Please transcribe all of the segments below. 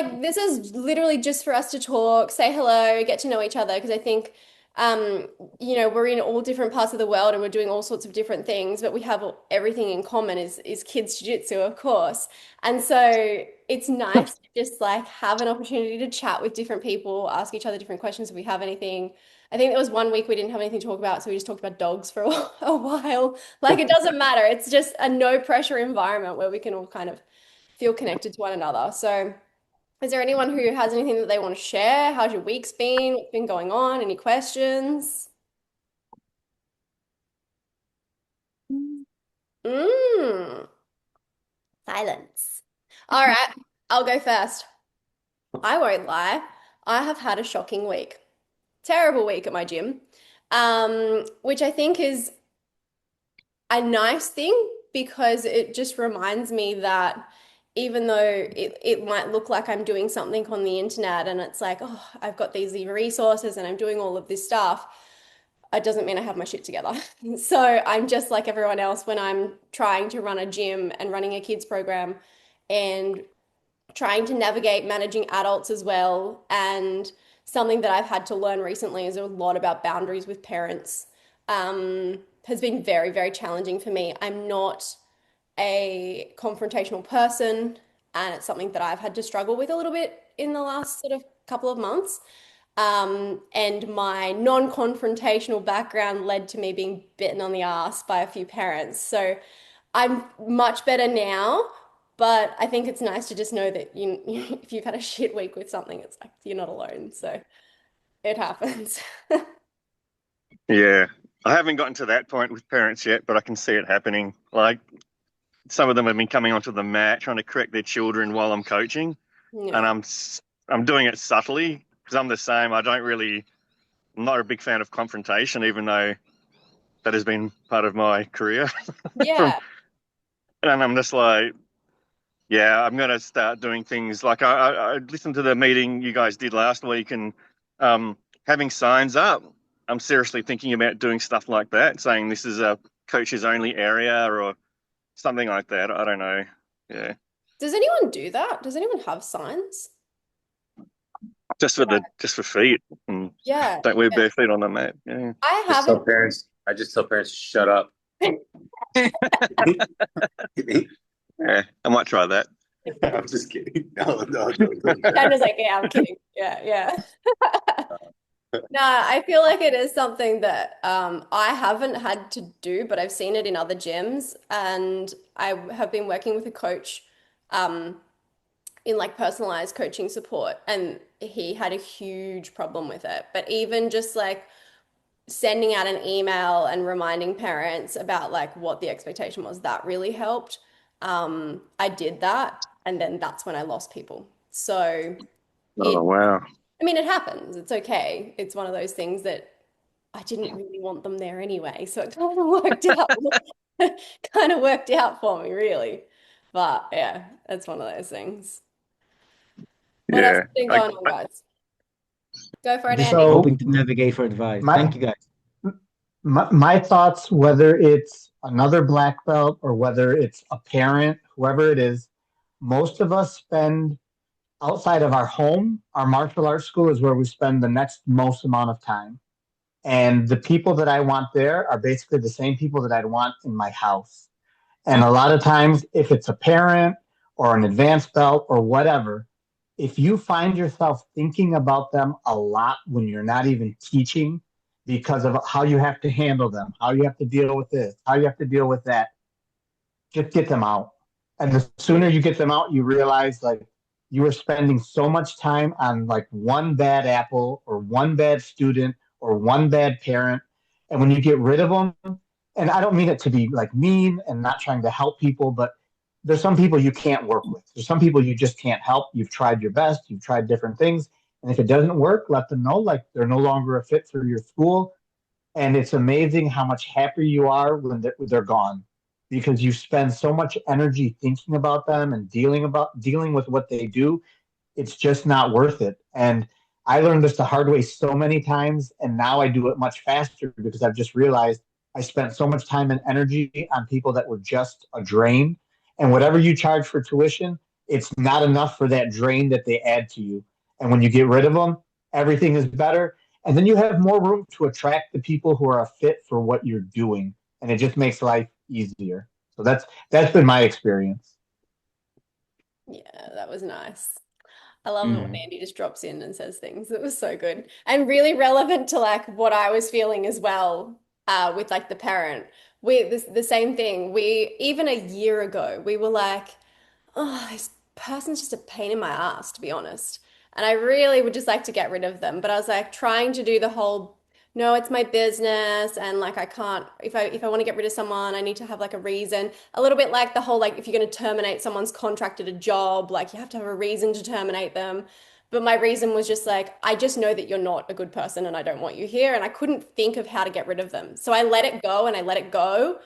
like this is literally just for us to talk, say hello, get to know each other because I think we're in all different parts of the world and we're doing all sorts of different things, but we have everything in common is kids jiu-jitsu, of course. And so it's nice to just like have an opportunity to chat with different people, ask each other different questions if we have anything. I think there was one week we didn't have anything to talk about, so we just talked about dogs for a while. Like it doesn't matter. It's just a no pressure environment where we can all kind of feel connected to one another. So is there anyone who has anything that they want to share? How's your week's been? What's been going on? Any questions? Mm, silence. All right, I'll go first. I won't lie. I have had a shocking week. Terrible week at my gym. Which I think is a nice thing because it just reminds me that even though it might look like I'm doing something on the internet and it's like, oh, I've got these resources and I'm doing all of this stuff, it doesn't mean I have my shit together. So I'm just like everyone else when I'm trying to run a gym and running a kids program and trying to navigate managing adults as well. And something that I've had to learn recently is a lot about boundaries with parents. Has been very, very challenging for me. I'm not a confrontational person, and it's something that I've had to struggle with a little bit in the last sort of couple of months. And my non-confrontational background led to me being bitten on the ass by a few parents. So I'm much better now, but I think it's nice to just know that if you've had a shit week with something, it's like you're not alone. So it happens. Yeah. I haven't gotten to that point with parents yet, but I can see it happening. Like some of them have been coming onto the mat trying to correct their children while I'm coaching, and Yeah. I'm doing it subtly because I'm the same. I'm not a big fan of confrontation, even though that has been part of my career. From Yeah. and I'm just like, yeah, I'm gonna start doing things like I listened to the meeting you guys did last week, and having signs up. I'm seriously thinking about doing stuff like that, saying this is a coaches only area or something like that. I don't know. Yeah, Does anyone do that? Does anyone have signs? just for feet, and Yeah. don't wear bare feet on the mat. Yeah, I Just tell haven't. parents. I just tell parents, shut up. yeah. I might try that. I'm just kidding. No, don't do China's like, yeah, I'm kidding. Yeah, yeah. No, I feel like it is something that I haven't had to do, but I've seen it in other gyms, and I have been working with a coach um, in like personalized coaching support, and he had a huge problem with it. But even just like sending out an email and reminding parents about like what the expectation was, that really helped. I did that, and then that's when I lost people. So Oh wow. I mean, it happens. It's okay. It's one of those things that I didn't really want them there anyway, so it kind of worked out. Kind of worked out for me, really. But yeah, it's one of those things. What else Yeah. has been going on, guys? Go for it, Just Andy. hoping So to navigate for advice. my Thank you, guys. my thoughts, whether it's another black belt or whether it's a parent, whoever it is, most of us spend outside of our home, our martial arts school is where we spend the next most amount of time. And the people that I want there are basically the same people that I'd want in my house. And a lot of times, if it's a parent or an advanced belt or whatever, if you find yourself thinking about them a lot when you're not even teaching because of how you have to handle them, how you have to deal with this, how you have to deal with that, just get them out. And the sooner you get them out, you realize like you were spending so much time on like one bad apple or one bad student or one bad parent. And when you get rid of them, and I don't mean it to be like mean and not trying to help people, but there's some people you can't work with. There's some people you just can't help. You've tried your best, you've tried different things. And if it doesn't work, let them know like they're no longer a fit for your school. And it's amazing how much happier you are when they're gone because you spend so much energy thinking about them and dealing with what they do. It's just not worth it. And I learned this the hard way so many times, and now I do it much faster because I've just realized I spent so much time and energy on people that were just a drain. And whatever you charge for tuition, it's not enough for that drain that they add to you. And when you get rid of them, everything is better. And then you have more room to attract the people who are a fit for what you're doing. And it just makes life easier. So that's been my experience. Yeah, that was nice. I love it when Mm. Andy just drops in and says things. It was so good and really relevant to like what I was feeling as well, with like the parent. The same thing. We even a year ago we were like, oh, this person's just a pain in my ass, to be honest. And I really would just like to get rid of them. But I was like trying to do the whole, no, it's my business, and like I can't, if I want to get rid of someone, I need to have like a reason. A little bit like the whole like if you're going to terminate someone's contract at a job, like you have to have a reason to terminate them. But my reason was just like, I just know that you're not a good person and I don't want you here. And I couldn't think of how to get rid of them. So I let it go and I let it go.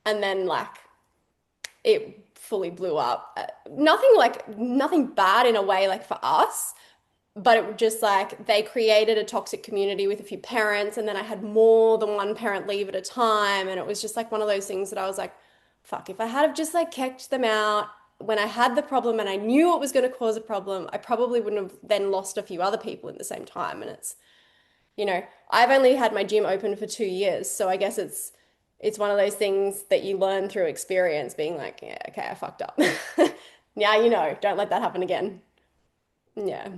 And then like it fully blew up. Nothing bad in a way like for us, but it was just like they created a toxic community with a few parents, and then I had more than one parent leave at a time, and it was just like one of those things that I was like, fuck, if I had have just like kicked them out when I had the problem and I knew it was going to cause a problem, I probably wouldn't have then lost a few other people in the same time. And it's, I've only had my gym open for 2 years, so I guess it's one of those things that you learn through experience, being like, yeah, okay, I fucked up. Yeah, don't let that happen again. Yeah.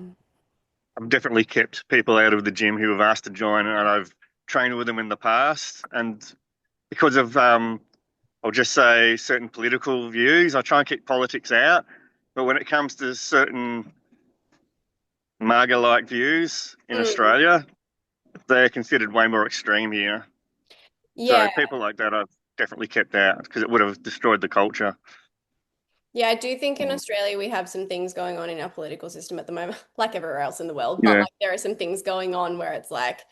I've definitely kept people out of the gym who have asked to join, and I've trained with them in the past. And because of, I'll just say, certain political views, I try and keep politics out. But when it comes to certain MAGA-like views in Mm. Australia, they're considered way more extreme here. Yeah. So people like that I've definitely kept out because it would have destroyed the culture. Yeah, I do think in Mm. Australia we have some things going on in our political system at the moment, like everywhere else in the world. But Yeah, like there are some things going on where it's like,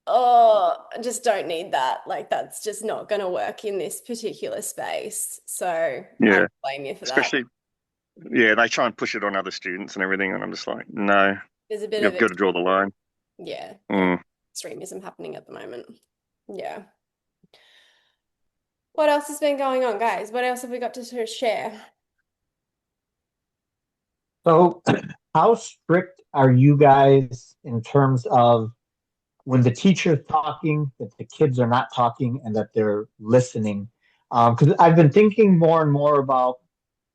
oh, I just don't need that. Like that's just not going to work in this particular space. So I don't yeah. blame you for that. Especially, yeah, they try and push it on other students and everything, and I'm just like, no, There's a bit of you've got to draw the line. yeah, there's Mm. extremism happening at the moment. Yeah. What else has been going on, guys? What else have we got to sort of share? So, how strict are you guys in terms of when the teacher's talking, that the kids are not talking and that they're listening? Because I've been thinking more and more about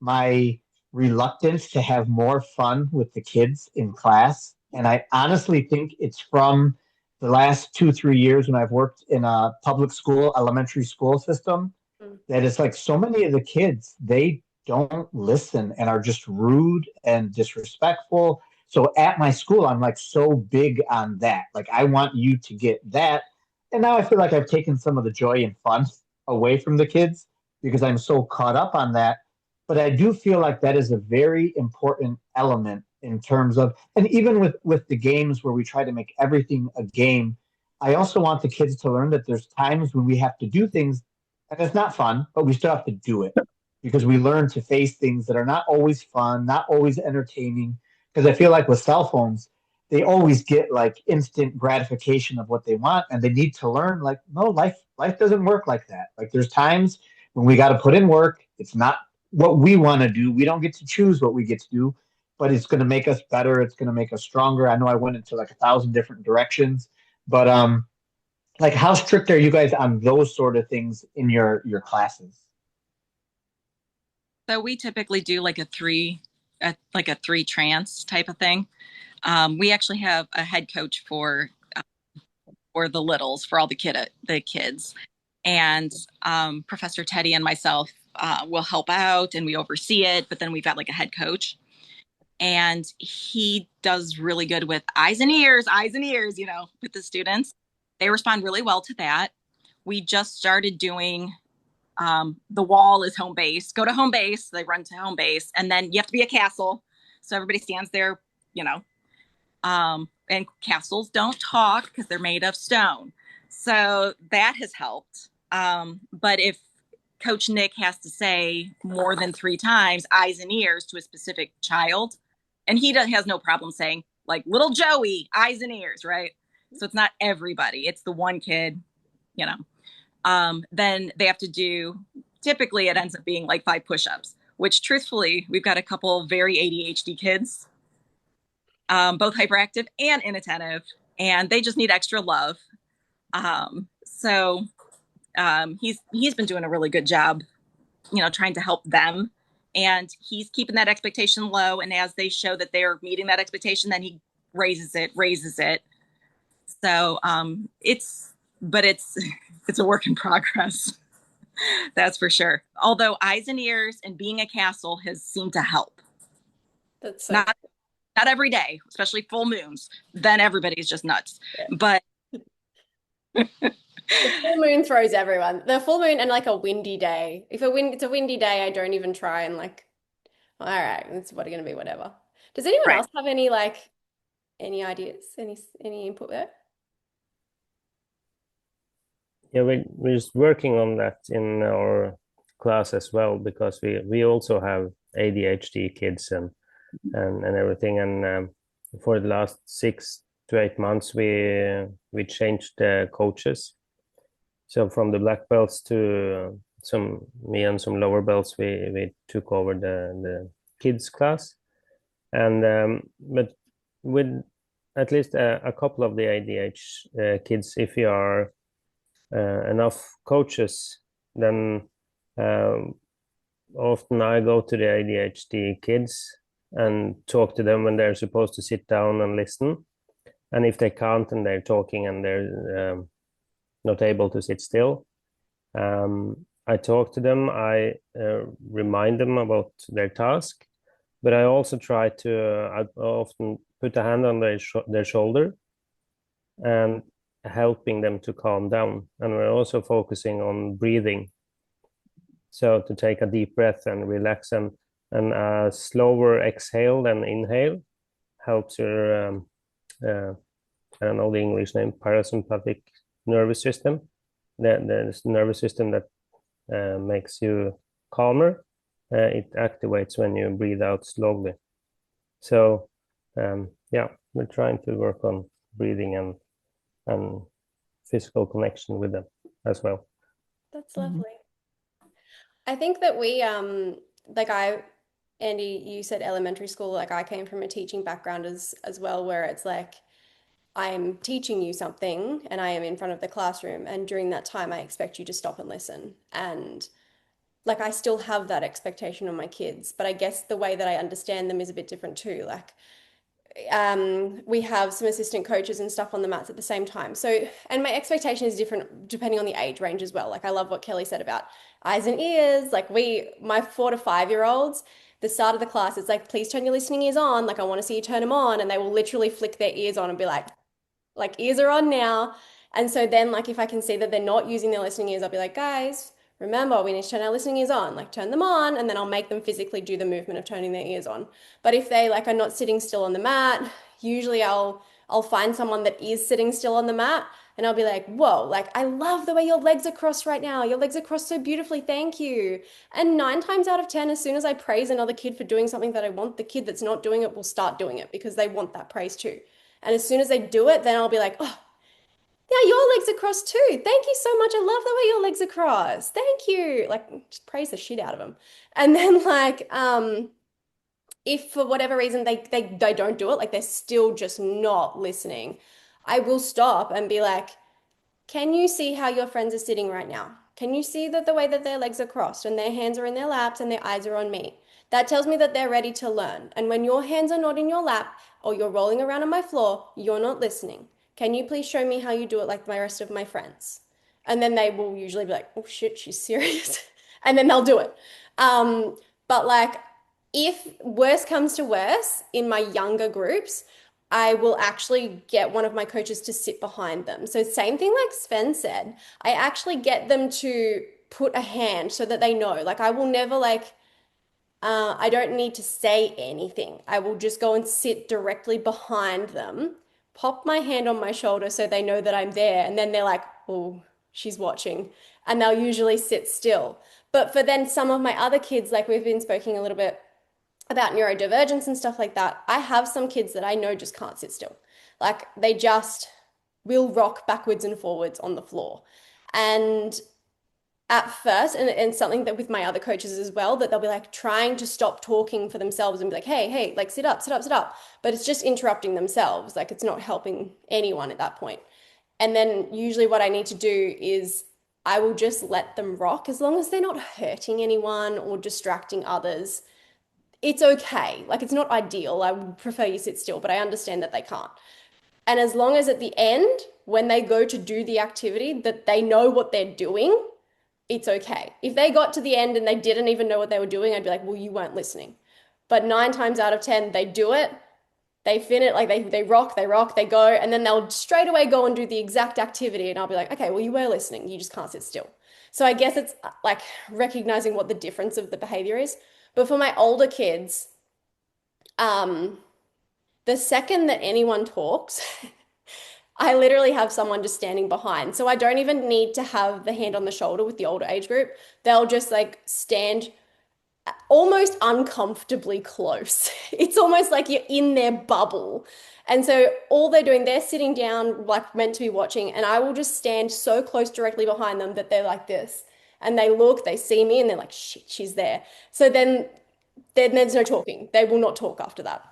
my reluctance to have more fun with the kids in class. And I honestly think it's from the last 2, 3 years when I've worked in a public school, elementary school system, Mm. that it's like so many of the kids, they don't listen and are just rude and disrespectful. So at my school, I'm like so big on that. Like, I want you to get that. And now I feel like I've taken some of the joy and fun away from the kids because I'm so caught up on that. But I do feel like that is a very important element in terms of, and even with the games where we try to make everything a game, I also want the kids to learn that there's times when we have to do things and it's not fun, but we still have to do it because we learn to face things that are not always fun, not always entertaining. Because I feel like with cell phones, they always get like instant gratification of what they want, and they need to learn like, no, life doesn't work like that. Like there's times when we got to put in work. It's not what we want to do. We don't get to choose what we get to do, but it's going to make us better. It's going to make us stronger. I know I went into like 1,000 different directions, but like how strict are you guys on those sort of things in your classes? So we typically do like like a three trance type of thing. We actually have a head coach for the littles, for all the kids, and Professor Teddy and myself will help out and we oversee it. But then we've got like a head coach, and he does really good with eyes and ears, with the students. They respond really well to that. We just started doing the wall is home base. Go to home base. They run to home base, and then you have to be a castle. So everybody stands there, you know. And castles don't talk because they're made of stone. So that has helped. But if Coach Nick has to say more than 3 times eyes and ears to a specific child, and has no problem saying like little Joey, eyes and ears, right? So it's not everybody. It's the one kid, you know. Then they have to do, typically it ends up being like 5 push-ups. which truthfully, we've got a couple very ADHD kids, both hyperactive and inattentive, and they just need extra love. So he's been doing a really good job, trying to help them. And he's keeping that expectation low. And as they show that they're meeting that expectation, then he raises it. So but it's it's a work in progress. That's for sure. Although eyes and ears and being a castle has seemed to help. That's so not every day, especially full moons. Then everybody's just nuts. Yeah. But the full moon throws everyone. The full moon and like a windy day. If it's a windy day, I don't even try and like, all right, it's what going to be, whatever. Does anyone else have any ideas, any input there? Yeah, we're just working on that in our class as well, because we also have ADHD kids and everything. And for the last 6 to 8 months, we changed the coaches. So from the black belts to me and some lower belts, we took over the kids class, and but with at least a couple of the ADHD kids, if you are enough coaches, then often I go to the ADHD kids and talk to them when they're supposed to sit down and listen. And if they can't and they're talking and they're not able to sit still, I talk to them, I remind them about their task, but I also try to I often put a hand on their shoulder and helping them to calm down. And we're also focusing on breathing. So to take a deep breath and relax, and a slower exhale than inhale helps your, I don't know the English name, parasympathetic nervous system. The nervous system that makes you calmer. It activates when you breathe out slowly. So yeah, we're trying to work on breathing and physical connection with them as well. That's lovely. I think that we Andy, you said elementary school, like I came from a teaching background as well, where it's like I'm teaching you something and I am in front of the classroom, and during that time I expect you to stop and listen. And like I still have that expectation on my kids, but I guess the way that I understand them is a bit different too. Like we have some assistant coaches and stuff on the mats at the same time. So, and my expectation is different depending on the age range as well. Like I love what Kelly said about eyes and ears. Like my 4 to 5 year olds, the start of the class, it's like, please turn your listening ears on. Like I want to see you turn them on. And they will literally flick their ears on and be like ears are on now. And so then like if I can see that they're not using their listening ears, I'll be like, guys, remember, we need to turn our listening ears on, like turn them on, and then I'll make them physically do the movement of turning their ears on. But if they like are not sitting still on the mat, usually I'll find someone that is sitting still on the mat, and I'll be like, whoa, like I love the way your legs are crossed right now. Your legs are crossed so beautifully. Thank you. And 9 times out of 10, as soon as I praise another kid for doing something that I want, the kid that's not doing it will start doing it because they want that praise too. And as soon as they do it, then I'll be like, oh, yeah, your legs are crossed too. Thank you so much. I love the way your legs are crossed. Thank you. Like, just praise the shit out of them. And then if for whatever reason they don't do it, like they're still just not listening, I will stop and be like, can you see how your friends are sitting right now? Can you see that the way that their legs are crossed and their hands are in their laps and their eyes are on me? That tells me that they're ready to learn. And when your hands are not in your lap or you're rolling around on my floor, you're not listening. Can you please show me how you do it like the rest of my friends? And then they will usually be like, oh shit, she's serious. And then they'll do it. But like, if worse comes to worse, in my younger groups, I will actually get one of my coaches to sit behind them. So same thing like Sven said, I actually get them to put a hand so that they know. Like I will never I don't need to say anything. I will just go and sit directly behind them, pop my hand on my shoulder so they know that I'm there. And then they're like, oh, she's watching. And they'll usually sit still. But for then some of my other kids, like we've been speaking a little bit about neurodivergence and stuff like that, I have some kids that I know just can't sit still. Like they just will rock backwards and forwards on the floor. And at first, and something that with my other coaches as well, that they'll be like trying to stop talking for themselves and be like, hey, like sit up, sit up, sit up. But it's just interrupting themselves. Like it's not helping anyone at that point. And then usually what I need to do is I will just let them rock as long as they're not hurting anyone or distracting others. It's okay. Like it's not ideal. I would prefer you sit still, but I understand that they can't. And as long as at the end, when they go to do the activity, that they know what they're doing, it's okay. If they got to the end and they didn't even know what they were doing, I'd be like, well, you weren't listening. But 9 times out of 10, they do it, they finish, like they rock, they go, and then they'll straight away go and do the exact activity. And I'll be like, okay, well, you were listening, you just can't sit still. So I guess it's like recognizing what the difference of the behavior is. But for my older kids, um, the second that anyone talks, I literally have someone just standing behind. So I don't even need to have the hand on the shoulder with the older age group. They'll just like stand almost uncomfortably close. It's almost like you're in their bubble. And so all they're doing, they're sitting down like meant to be watching, and I will just stand so close directly behind them that they're like this. And they look, they see me, and they're like, shit, she's there. So then there's no talking. They will not talk after that.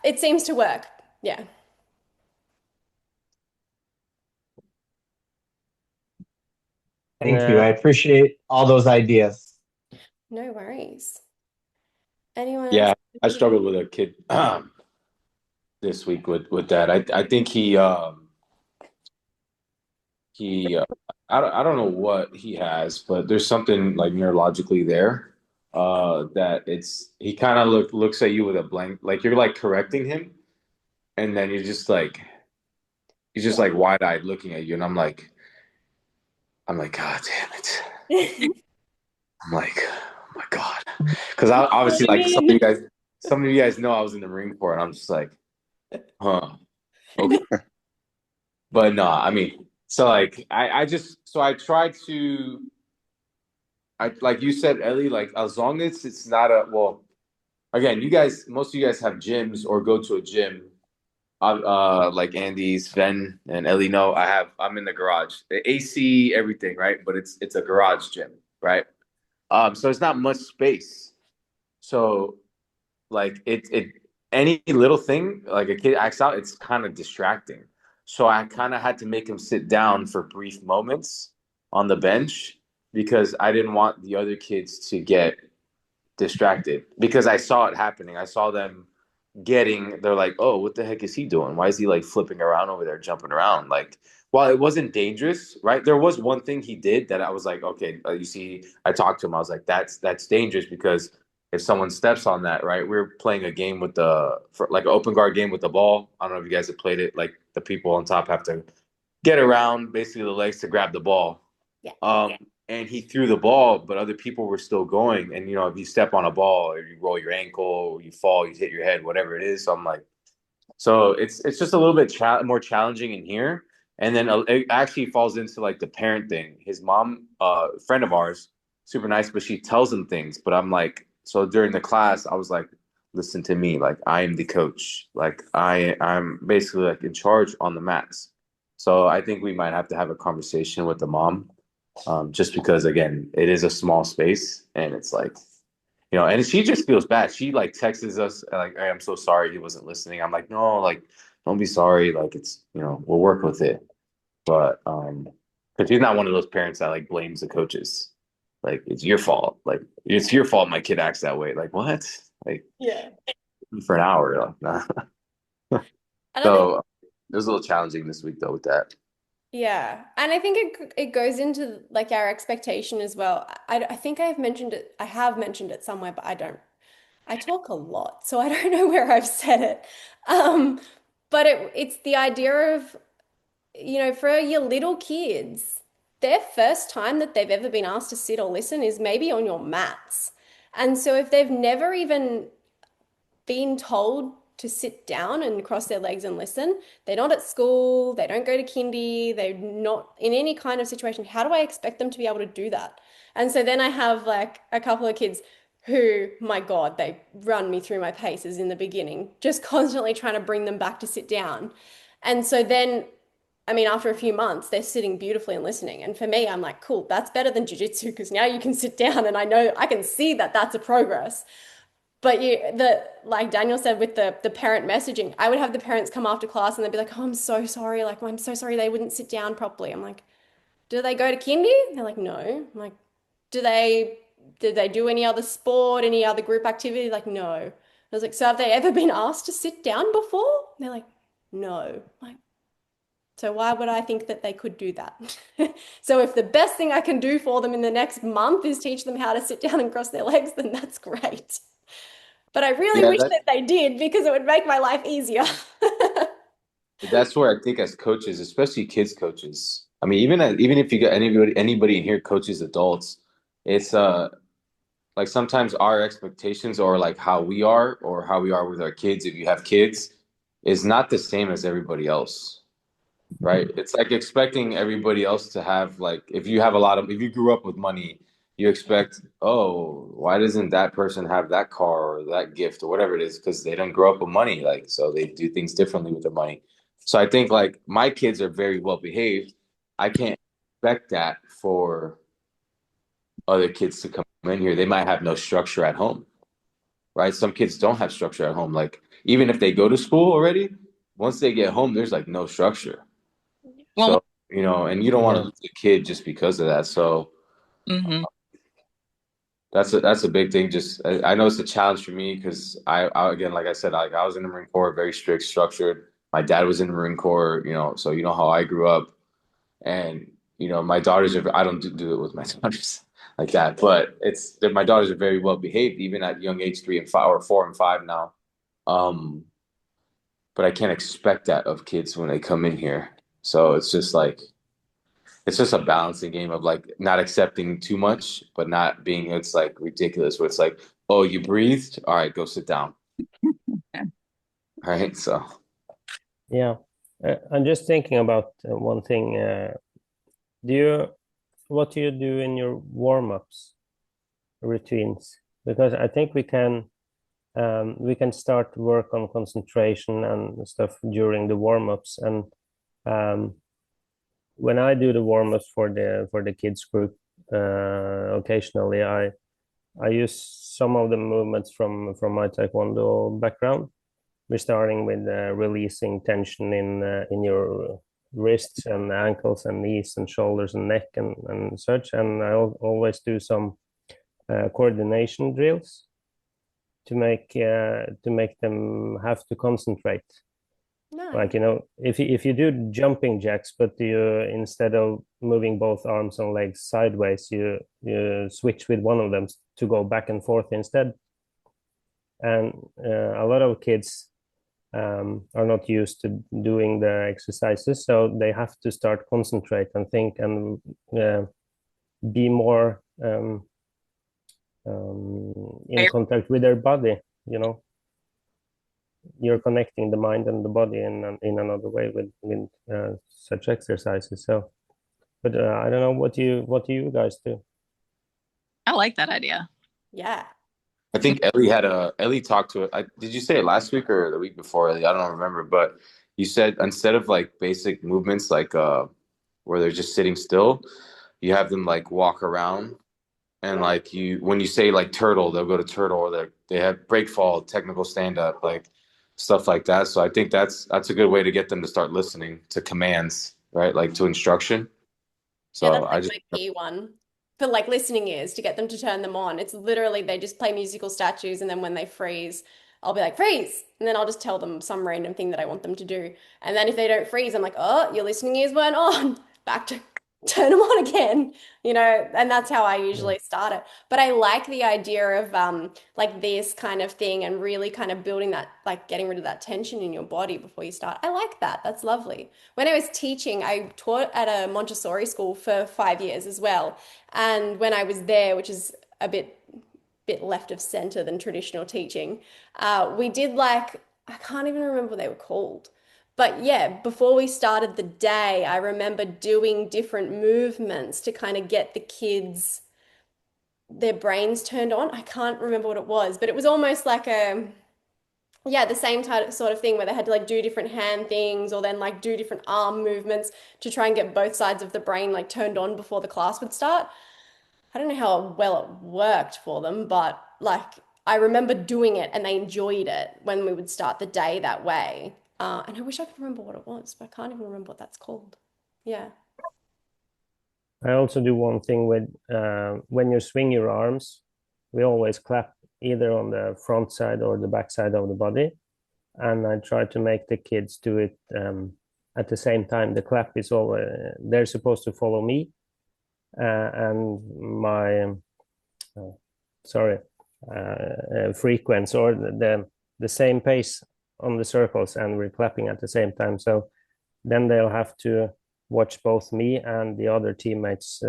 It seems to work. Yeah. Thank you. I appreciate all those ideas. No worries. Anyone else? Yeah, I struggled with a kid this week with that. I think he I don't know what he has, but there's something like neurologically there that it's he kind of looks at you with a blank, like you're like correcting him, and then he's just like wide-eyed looking at you, and I'm like, God damn it. I'm like, oh my God. Because I obviously like some of you guys know I was in the Marine Corps, and I'm just like, huh. Okay. But no, I mean, so like I try to I like you said, Ellie, like as long as it's not a well, again, most of you guys have gyms or go to a gym. Like Andy, Sven, and Ellie know I'm in the garage. The AC, everything, right? But it's a garage gym, right? So it's not much space. So like it any little thing like a kid acts out, it's kind of distracting. So I kind of had to make him sit down for brief moments on the bench because I didn't want the other kids to get distracted because I saw it happening. I saw them they're like, oh, what the heck is he doing? Why is he like flipping around over there, jumping around? Like, while it wasn't dangerous, right? There was one thing he did that I was like, okay, you see, I talked to him. I was like, that's dangerous because if someone steps on that, right? We are playing a game like an open guard game with the ball. I don't know if you guys have played it. Like the people on top have to get around basically the legs to grab the ball. Yeah. And he threw the ball, but other people were still going. And if you step on a ball or you roll your ankle or you fall, you hit your head, whatever it is. So I'm like, so it's just a little bit more challenging in here. And then it actually falls into like the parent thing. His mom, friend of ours, super nice, but she tells him things. But I'm like, so during the class, I was like, listen to me, like I am the coach, like I'm basically like in charge on the mats. So I think we might have to have a conversation with the mom, just because again, it is a small space, and it's like, and she just feels bad. She like texts us like, hey, I'm so sorry he wasn't listening. I'm like, no, like don't be sorry. Like it's we'll work with it. But because she's not one of those parents that like blames the coaches. Like it's your fault. Like it's your fault my kid acts that way. Like what? Like Yeah. for an hour. Like nah. I don't think, So it was a little challenging this week though with that. yeah. And I think it goes into like our expectation as well. I think I have mentioned it somewhere, but I talk a lot, so I don't know where I've said it. Um, but it's the idea of, for your little kids, their first time that they've ever been asked to sit or listen is maybe on your mats. And so if they've never even been told to sit down and cross their legs and listen, they're not at school, they don't go to kindy, they're not in any kind of situation. How do I expect them to be able to do that? And so then I have like a couple of kids who, my God, they run me through my paces in the beginning, just constantly trying to bring them back to sit down. And so then I mean, after a few months, they're sitting beautifully and listening. And for me, I'm like, cool, that's better than jiu-jitsu because now you can sit down and I know I can see that that's a progress. But like Daniel said with the parent messaging, I would have the parents come after class and they'd be like, "Oh, I'm so sorry. Like, I'm so sorry they wouldn't sit down properly." I'm like, "Do they go to kindy?" They're like, "No." I'm like, "Do they did they do any other sport, any other group activity?" Like, "No." I was like, "So have they ever been asked to sit down before?" They're like, "No." I'm like, so why would I think that they could do that? So if the best thing I can do for them in the next month is teach them how to sit down and cross their legs, then that's great. But I really Yeah, wish that they did because it would make my life easier. that's where I think as coaches, especially kids coaches. I mean, even if you got anybody in here coaches adults, it's like sometimes our expectations or like how we are or how we are with our kids, if you have kids, is not the same as everybody else. Right? It's like expecting everybody else to have like if you have if you grew up with money, you expect, oh, why doesn't that person have that car or that gift or whatever it is? Because they didn't grow up with money, like so they do things differently with their money. So I think like my kids are very well behaved. I can't expect that for other kids to come in here. They might have no structure at home, right? Some kids don't have structure at home. Like even if they go to school already, once they get home, there's like no structure. Well, So, and you don't want to Yeah. lose a kid just because of that. So mhm. that's a big thing. Just I know it's a challenge for me because I again, like I said, like I was in the Marine Corps, very strict, structured. My dad was in the Marine Corps, so you know how I grew up. And my daughters are. I don't do it with my daughters like that, but it's my daughters are very well behaved, even at young age 3 and 5 or 4 and 5 now. Um, but I can't expect that of kids when they come in here. So it's just a balancing game of like not accepting too much, but not being it's like ridiculous where it's like, oh, you breathed? All right, go sit down. All right. So Yeah. I'm just thinking about one thing. Do you, what do you do in your warm-ups routines? Because I think we can start work on concentration and stuff during the warm-ups. And um, when I do the warm-ups for the kids group, occasionally I use some of the movements from my Taekwondo background. We're starting with releasing tension in your wrists and ankles and knees and shoulders and neck and such. And always do some coordination drills to make them have to concentrate. No. Like, if you do jumping jacks, but you instead of moving both arms and legs sideways, you switch with one of them to go back and forth instead. And a lot of kids are not used to doing the exercises, so they have to start concentrate and think and be more in contact with their body. You're connecting the mind and the body in another way with such exercises. So, but I don't know what do you guys do? I like that idea. Yeah. I think Ellie talked to it. Did you say it last week or the week before, Ellie? I don't remember, but you said instead of like basic movements like where they're just sitting still, you have them like walk around and like when you say like turtle, they'll go to turtle or they have break fall, technical stand up, like stuff like that. So I think that's a good way to get them to start listening to commands, right? Like to instruction. Yeah, So that's I like just my key one for like listening ears to get them to turn them on. It's literally they just play musical statues and then when they freeze, I'll be like, freeze. And then I'll just tell them some random thing that I want them to do. And then if they don't freeze, I'm like, oh, your listening ears weren't on. Back to turn them on again, and that's how I Yeah. usually start it. But I like the idea of like this kind of thing and really kind of building that, like getting rid of that tension in your body before you start. I like that. That's lovely. When I was teaching, I taught at a Montessori school for 5 years as well. And when I was there, which is a bit left of center than traditional teaching, we did like, I can't even remember what they were called. But yeah, before we started the day, I remember doing different movements to kind of get the kids, their brains turned on. I can't remember what it was, but it was almost like yeah, the same type sort of thing where they had to like do different hand things or then like do different arm movements to try and get both sides of the brain like turned on before the class would start. I don't know how well it worked for them, but like I remember doing it and they enjoyed it when we would start the day that way. And I wish I could remember what it was, but I can't even remember what that's called. Yeah. I also do one thing with when you swing your arms, we always clap either on the front side or the back side of the body. And I try to make the kids do it at the same time. The clap is always, they're supposed to follow me and my, sorry, frequency or the same pace on the circles, and we're clapping at the same time. So then they'll have to watch both me and the other teammates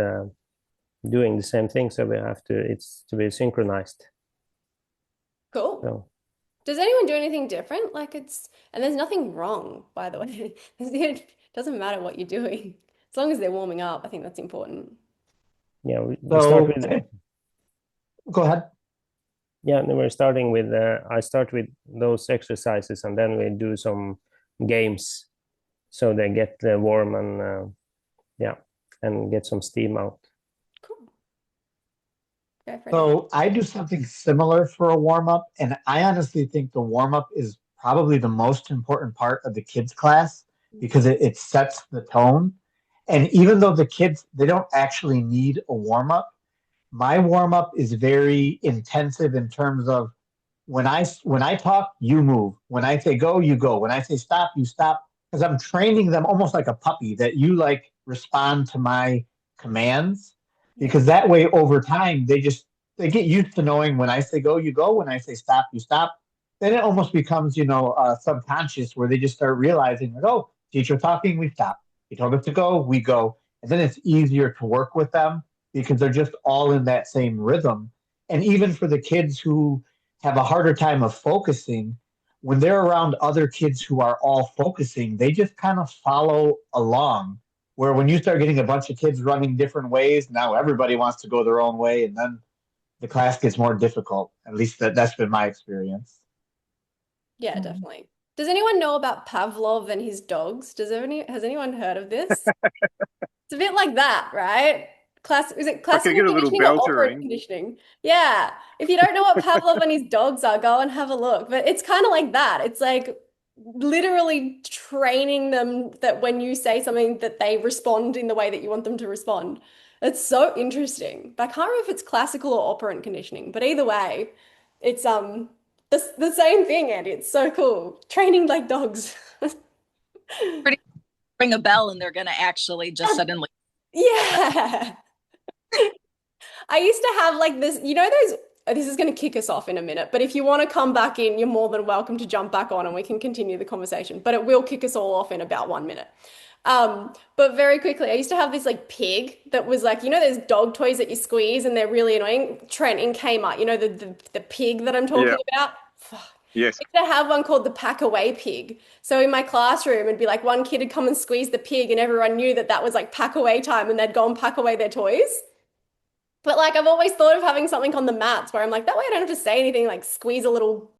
doing the same thing. So we have to, it's to be synchronized. Cool. So, Does anyone do anything different? Like and there's nothing wrong, by the way. It doesn't matter what you're doing. As long as they're warming up, I think that's important. yeah, we start So with, go ahead. yeah, we're starting with, I start with those exercises and then we do some games so they get warm and, yeah, and get some steam out. Cool. Go for it. So I do something similar for a warm up, and I honestly think the warm up is probably the most important part of the kids class because it sets the tone. And even though the kids they don't actually need a warm up, my warm up is very intensive in terms of when I talk, you move. When I say go, you go. When I say stop, you stop. Because I'm training them almost like a puppy that you like respond to my commands. Because that way over time they get used to knowing when I say go, you go. When I say stop, you stop. Then it almost becomes, subconscious where they just start realizing like, oh, teacher talking, we stop. He told us to go, we go. And then it's easier to work with them because they're just all in that same rhythm. And even for the kids who have a harder time of focusing, when they're around other kids who are all focusing, they just kind of follow along. Where when you start getting a bunch of kids running different ways, now everybody wants to go their own way, and then the class gets more difficult. At least that's been my experience. Yeah, definitely. Does anyone know about Pavlov and his dogs? Has anyone heard of this? It's a bit like that, right? Is it I could classical get a little conditioning or belter operant in. conditioning? Yeah. If you don't know what Pavlov and his dogs are, go and have a look. But it's kind of like that. It's like literally training them that when you say something that they respond in the way that you want them to respond. It's so interesting. But I can't remember if it's classical or operant conditioning. But either way, it's the same thing, Andy. It's so cool. Training like dogs. Pretty ring a bell and they're going to actually just suddenly. Yeah. I used to have like this, this is going to kick us off in a minute, but if you want to come back in, you're more than welcome to jump back on and we can continue the conversation, but it will kick us all off in about 1 minute. But very quickly, I used to have this like pig that was like, those dog toys that you squeeze and they're really annoying. Trent in Kmart, the pig that I'm Yeah. talking about. Fuck. Yes. I used to have one called the pack away pig. So in my classroom, it'd be like one kid would come and squeeze the pig, and everyone knew that that was like pack away time, and they'd go and pack away their toys. But like I've always thought of having something on the mats where I'm like, that way I don't have to say anything, like squeeze a little